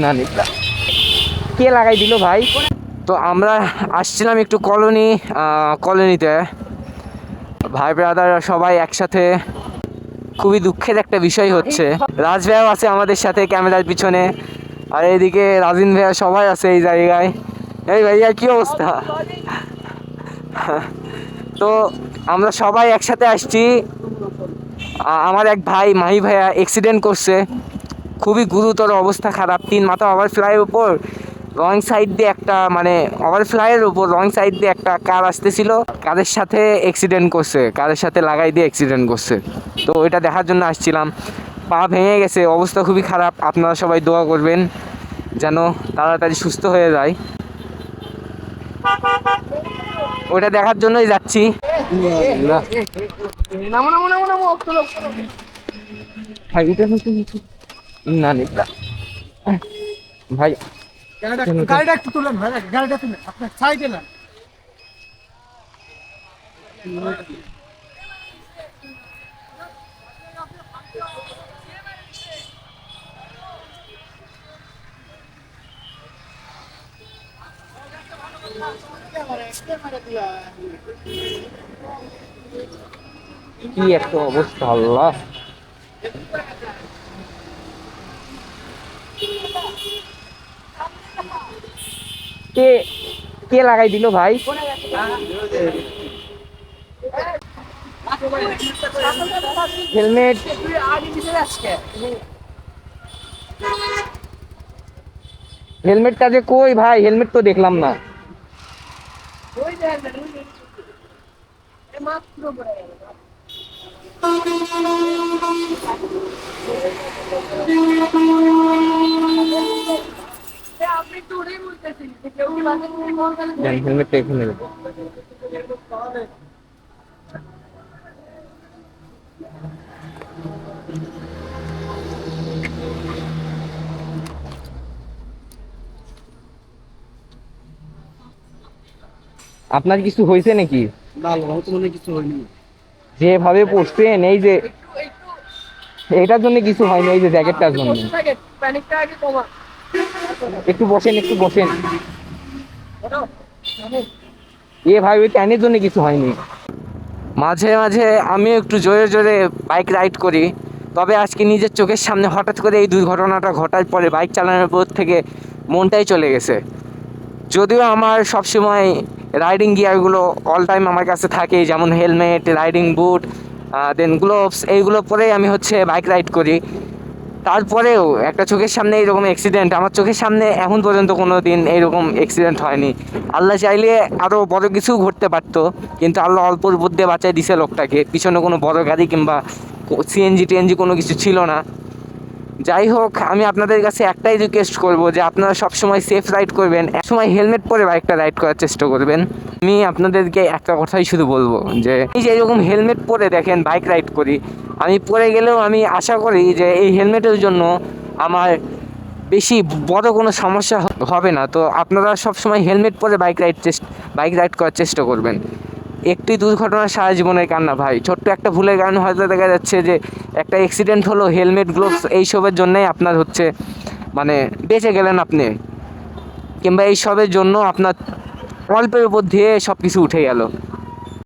না নিল্লা কে লাগাই দিল ভাই। তো আমরা আসছিলাম একটু কলোনিতে ভাই ব্রাদাররা সবাই একসাথে। খুবই দুঃখের একটা বিষয় হচ্ছে, রাজ ভাইও আছে আমাদের সাথে ক্যামেরার পিছনে, আর এইদিকে রাজিন ভাইয়া সবাই আছে এই জায়গায়। এই ভাইয়া কি অবস্থা? তো আমরা সবাই একসাথে আসছি। আমার এক ভাই মাহি ভাইয়া অ্যাক্সিডেন্ট করছে, খুবই গুরুতর অবস্থা, খারাপ। 3 মাথা ওভারফ্লাইয়ের উপর রং সাইড দিয়ে একটা, মানে ওভারফ্লাইয়ের উপর রং সাইড দিয়ে একটা কার আসতেছিল, কারের সাথে অ্যাক্সিডেন্ট করছে, কারের সাথে লাগাই দিয়ে অ্যাক্সিডেন্ট করছে। তো ওইটা দেখার জন্য আসছিলাম। পা ভেঙে গেছে, অবস্থা খুবই খারাপ। আপনারা সবাই দোয়া করবেন যেন তাড়াতাড়ি সুস্থ হয়ে যায়। ওইটা দেখার জন্যই যাচ্ছি। না নিতা ভাই, গাড়িটা একটু তুলেন ভাই, গাড়িটা তুলেন, আপনার সাইডে না। কি একটা অবস্থা আল্লাহ। কে কে লাগাই দিল ভাই? হেলমেট হেলমেটটা যে কই ভাই? হেলমেট তো দেখলাম না। হেলমেটটা এখানে রেখো। আপনার কিছু হয়েছে নাকি? না তো মনে কিছু হয়নি। যেভাবে পড়ছেন, এই যে এটার জন্য কিছু হয়নি, এই যে জ্যাকেটটার জন্য। একটু বসেন, একটু বসেন। এ ভাই, ওই ট্যানের জন্য কিছু হয়নি। মাঝে মাঝে আমিও একটু জোরে জোরে বাইক রাইড করি, তবে আজকে নিজের চোখের সামনে হঠাৎ করে এই দুর্ঘটনাটা ঘটার পরে বাইক চালানোর পর থেকে মনটাই চলে গেছে। যদিও আমার সবসময় রাইডিং গিয়ারগুলো অল টাইম আমার কাছে থাকে, যেমন হেলমেট, রাইডিং বুট, দেন গ্লোভস, এইগুলো পরেই আমি হচ্ছে বাইক রাইড করি। তারপরেও একটা চোখের সামনে এইরকম অ্যাক্সিডেন্ট, আমার চোখের সামনে এখন পর্যন্ত কোনো দিন এইরকম অ্যাক্সিডেন্ট হয়নি। আল্লাহ চাইলে আরও বড় কিছু ঘটতে পারতো, কিন্তু আল্লাহ অল্পর মধ্যে বাঁচাই দিছে লোকটাকে। পিছনে কোনো বড় গাড়ি কিংবা সিএনজি টিএনজি কোনো কিছু ছিল না। যাই হোক, আমি আপনাদের কাছে একটাই রিকোয়েস্ট করব যে আপনারা সবসময় সেফ রাইড করবেন, একসময় হেলমেট পরে বাইকটা রাইড করার চেষ্টা করবেন। আমি আপনাদেরকে একটা কথাই শুধু বলবো, যে এই যে এরকম হেলমেট পরে দেখেন বাইক রাইড করি, আমি পরে গেলেও আমি আশা করি যে এই হেলমেটের জন্য আমার বেশি বড় কোনো সমস্যা হবে না। তো আপনারা সবসময় হেলমেট পরে বাইক রাইড করার চেষ্টা করবেন। একটি দুর্ঘটনা সারা জীবনের কান্না ভাই। ছোট্ট একটা ভুলের কারণে হয়তো দেখা যাচ্ছে যে একটা অ্যাক্সিডেন্ট হলো, হেলমেট গ্লোভস এইসবের জন্যই আপনার হচ্ছে, মানে বেঁচে গেলেন আপনি, কিংবা এইসবের জন্য আপনার অল্পের উপর দিয়ে সব কিছু উঠে গেল।